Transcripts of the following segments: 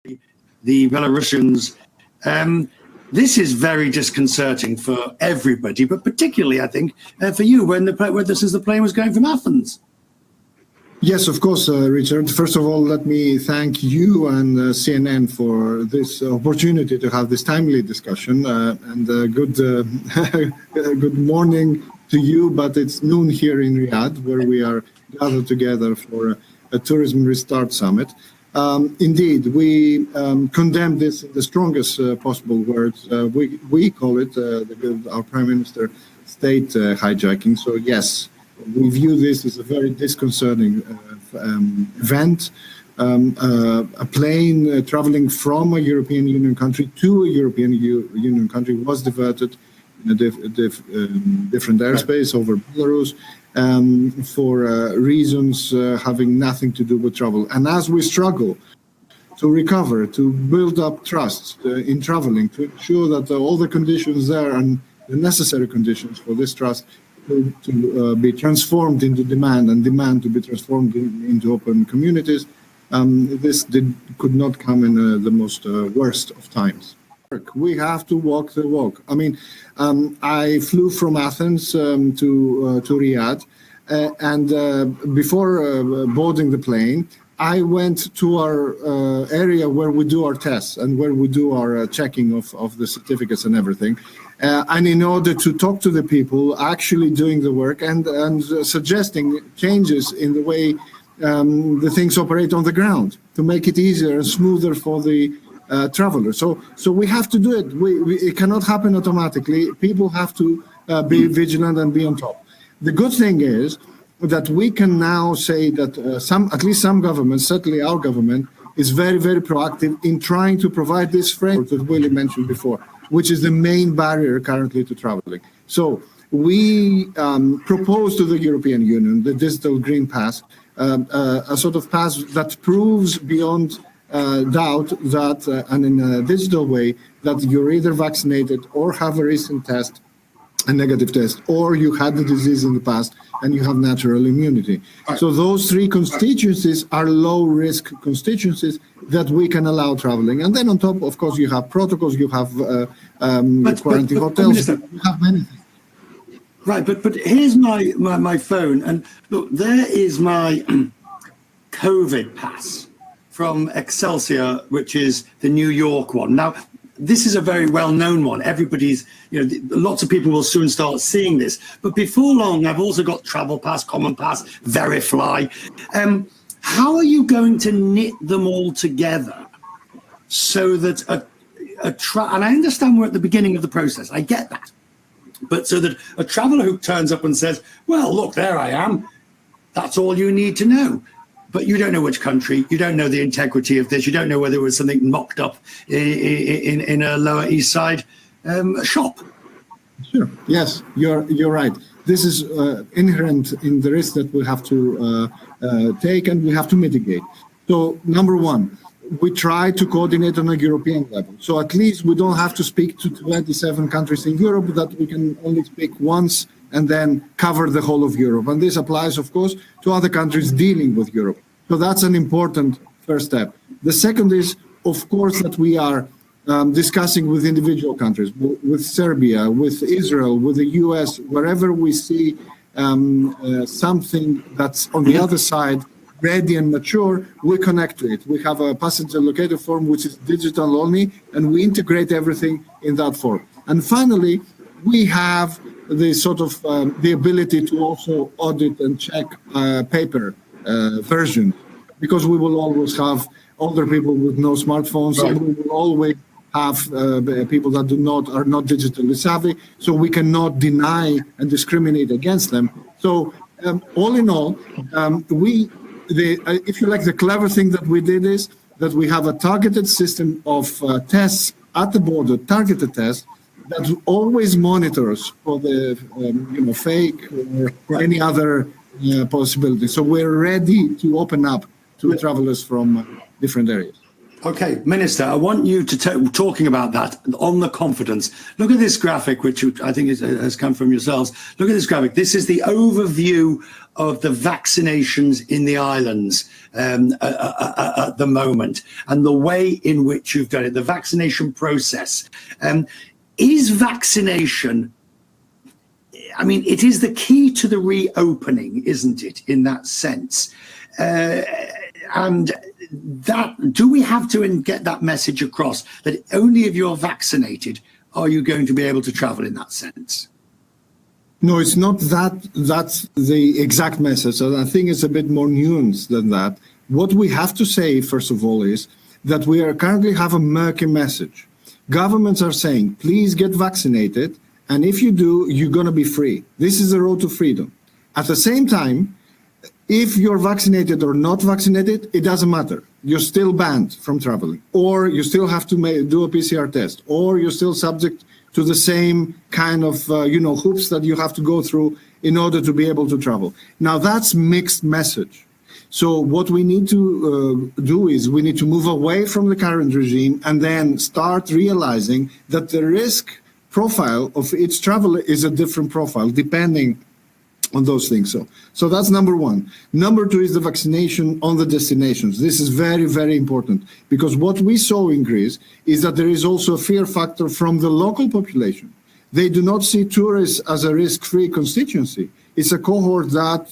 the Belarusians. This is very disconcerting for everybody, but particularly, I think, for you when the plane was going from Athens. Yes, of course, Richard. First of all, let me thank you and CNN for this opportunity to have this timely discussion. And good good morning to you, but it's noon here in Riyadh, where we are gathered together for a Tourism Restart Summit. Indeed, we condemn this in the strongest possible words. We call it, our Prime Minister, state hijacking. So yes, we view this as a very disconcerting event. A plane traveling from a European Union country to a European Union country was diverted in a different airspace over Belarus for reasons having nothing to do with travel. And as we struggle to recover, to build up trust in traveling, to ensure that all the conditions there and the necessary conditions for this trust to be transformed into demand and demand to be transformed into open communities, this could not come in the most worst of times. We have to walk the walk. I mean, I flew from Athens to Riyadh, and before boarding the plane, I went to our area where we do our tests and where we do our checking of the certificates and everything. And in order to talk to the people actually doing the work and suggesting changes in the way the things operate on the ground to make it easier and smoother for the traveler. So we have to do it. It cannot happen automatically. People have to be vigilant and be on top. The good thing is that we can now say that at least some governments, certainly our government, is very, very proactive in trying to provide this framework that Willie mentioned before, which is the main barrier currently to traveling. So we propose to the European Union the Digital Green Pass, a sort of pass that proves beyond doubt that, and in a digital way, that you're either vaccinated or have a recent test, a negative test, or you had the disease in the past and you have natural immunity. So those three constituencies are low-risk constituencies that we can allow traveling. And then on top, of course, you have protocols, you have quarantine hotels, you have many things. Right, but here's my phone, and look, there is my COVID pass from Excelsior, which is the New York one. Now, this is a very well-known one. Everybody's, lots of people will soon start seeing this. But before long, I've also got Travel Pass, Common Pass, Verifly. How are you going to knit them all together so that and I understand we're at the beginning of the process. I get that. But so that a traveler who turns up and says, well, look, there I am. That's all you need to know. But you don't know which country, you don't know the integrity of this, you don't know whether it was something mocked up in a Lower East Side shop. Sure. Yes, you're right. This is inherent in the risk that we have to take and we have to mitigate. So, number one, we try to coordinate on a European level. So at least we don't have to speak to 27 countries in Europe, that we can only speak once and then cover the whole of Europe. And this applies, of course, to other countries dealing with Europe. So that's an important first step. The second is, of course, that we are discussing with individual countries, with Serbia, with Israel, with the US, wherever we see something that's on the other side ready and mature, we connect to it. We have a passenger locator form, which is digital only, and we integrate everything in that form. And finally, we have the sort of the ability to also audit and check paper version, because we will always have older people with no smartphones, right. And we will always have people that are not digitally savvy, so we cannot deny and discriminate against them. So all in all, if you like, the clever thing that we did is that we have a targeted system of tests at the border, targeted tests, that always monitors for the fake or any other possibility. So we're ready to open up to travelers from different areas. Okay, Minister, I want you to talking about that on the confidence. Look at this graphic, which I think has come from yourselves. Look at this graphic. This is the overview of the vaccinations in the islands at the moment, and the way in which you've done it, the vaccination process. Is vaccination, I mean, it is the key to the reopening, isn't it, in that sense? And that, do we have to get that message across that only if you're vaccinated are you going to be able to travel in that sense? No, it's not that. That's the exact message. I think it's a bit more nuanced than that. What we have to say, first of all, is that we are currently have a murky message. Governments are saying, please get vaccinated, and if you do, you're going to be free. This is the road to freedom. At the same time, if you're vaccinated or not vaccinated, it doesn't matter. You're still banned from traveling, or you still have to do a PCR test, or you're still subject to the same kind of, hoops that you have to go through in order to be able to travel. Now, that's mixed message. So what we need to do is we need to move away from the current regime and then start realizing that the risk profile of each traveler is a different profile depending on those things. So that's number one. Number two is the vaccination on the destinations. This is very, very important, because what we saw in Greece is that there is also a fear factor from the local population. They do not see tourists as a risk-free constituency. It's a cohort that,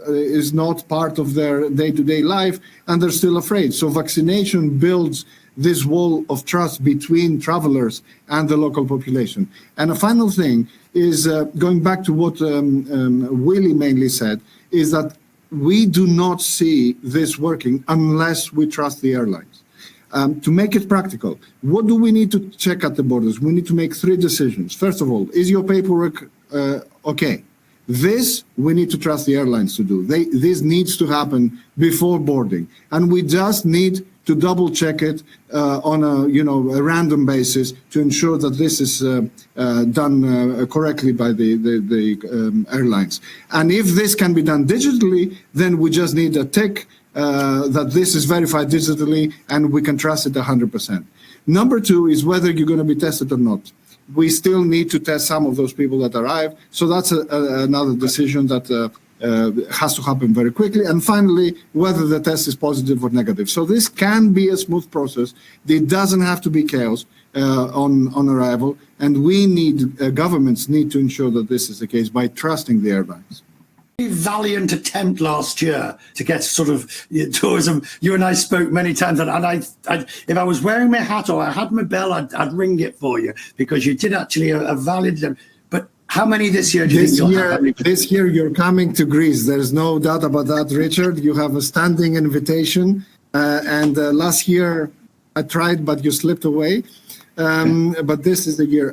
is not part of their day-to-day life, and they're still afraid. So vaccination builds this wall of trust between travelers and the local population. And a final thing is, going back to what Willie mainly said, is that we do not see this working unless we trust the airlines. To make it practical, what do we need to check at the borders? We need to make three decisions. First of all, is your paperwork okay? This we need to trust the airlines to do. This needs to happen before boarding, and we just need to double check it on a random basis to ensure that this is done correctly by the airlines. And if this can be done digitally, then we just need a tick that this is verified digitally, and we can trust it 100%. Number two is whether you're going to be tested or not. We still need to test some of those people that arrive. So that's another decision that has to happen very quickly. And finally, whether the test is positive or negative. So this can be a smooth process. It doesn't have to be chaos on arrival. And we need, governments need to ensure that this is the case by trusting the airlines. Valiant attempt last year to get sort of tourism. You and I spoke many times, and I if I was wearing my hat or I had my bell, I'd ring it for you, because you did actually a valiant attempt. But how many this year do you think you'll have? This year you're coming to Greece. There's no doubt about that, Richard. You have a standing invitation. And last year I tried, but you slipped away. But this is the year.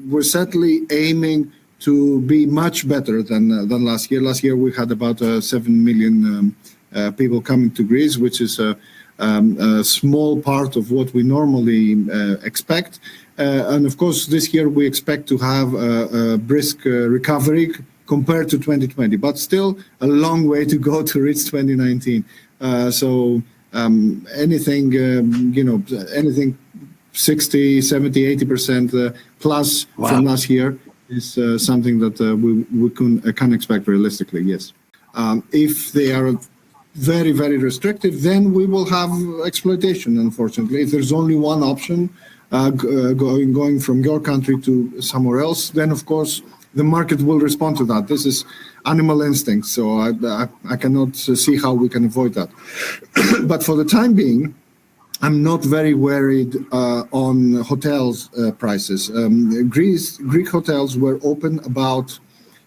We're certainly aiming to be much better than last year. Last year we had about 7 million people coming to Greece, which is a small part of what we normally expect. And of course, this year we expect to have a brisk recovery compared to 2020, but still a long way to go to reach 2019. So anything, anything 60, 70, 80% plus from last year is something that we can expect realistically, yes. If they are very, very restrictive, then we will have exploitation, unfortunately. If there's only one option, going from your country to somewhere else, then of course the market will respond to that. This is animal instinct, so I cannot see how we can avoid that. But for the time being, I'm not very worried on hotels prices. Greek hotels were open about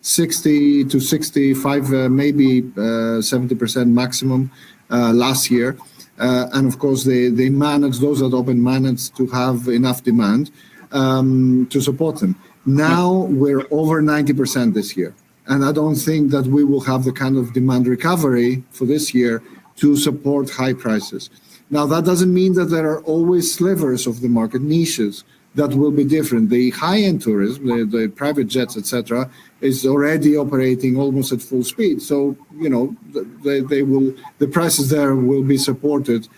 60 to 65, maybe 70% maximum last year. And of course, they managed, those that open managed to have enough demand to support them. Now we're over 90% this year. And I don't think that we will have the kind of demand recovery for this year to support high prices. Now, that doesn't mean that there are always slivers of the market, niches, that will be different. The high-end tourism, the private jets, etc., is already operating almost at full speed. So, you know, the prices there will be supported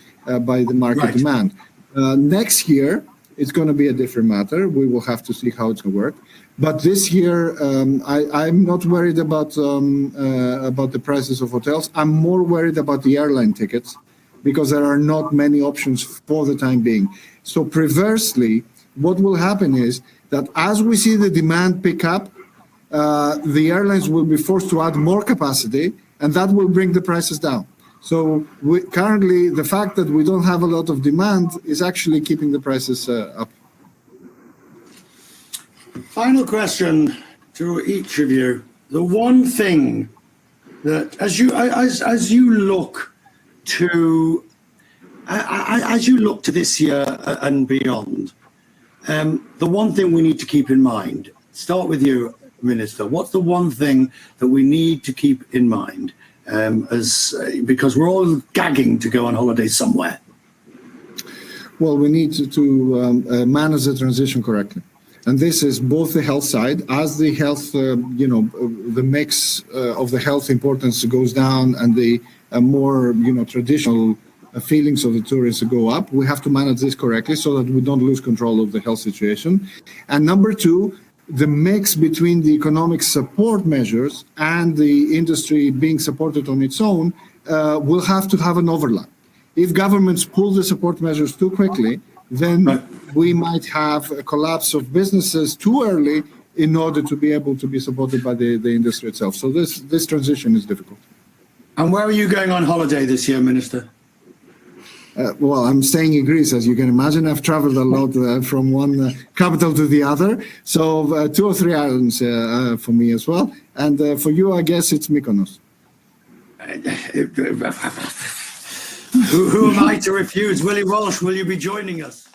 by the market demand. Next year, it's going to be a different matter. We will have to see how it's going to work. But this year, I'm not worried about the prices of hotels. I'm more worried about the airline tickets, because there are not many options for the time being. So perversely, what will happen is that as we see the demand pick up, the airlines will be forced to add more capacity, and that will bring the prices down. So currently, the fact that we don't have a lot of demand is actually keeping the prices up. Final question to each of you. The one thing that, as you look to this year and beyond, the one thing we need to keep in mind, start with you, Minister, what's the one thing that we need to keep in mind, because we're all gagging to go on holiday somewhere? Well, we need to manage the transition correctly. And this is both the health side, as the health, the mix of the health importance goes down and the more, traditional feelings of the tourists go up. We have to manage this correctly so that we don't lose control of the health situation. And number two, the mix between the economic support measures and the industry being supported on its own will have to have an overlap. If governments pull the support measures too quickly, then we might have a collapse of businesses too early in order to be able to be supported by the industry itself. So this transition is difficult. And where are you going on holiday this year, Minister? Well, I'm staying in Greece, as you can imagine. I've traveled a lot from one capital to the other. So 2 or 3 islands for me as well. And for you, I guess it's Mykonos. Who am I to refuse? Willie Walsh, will you be joining us?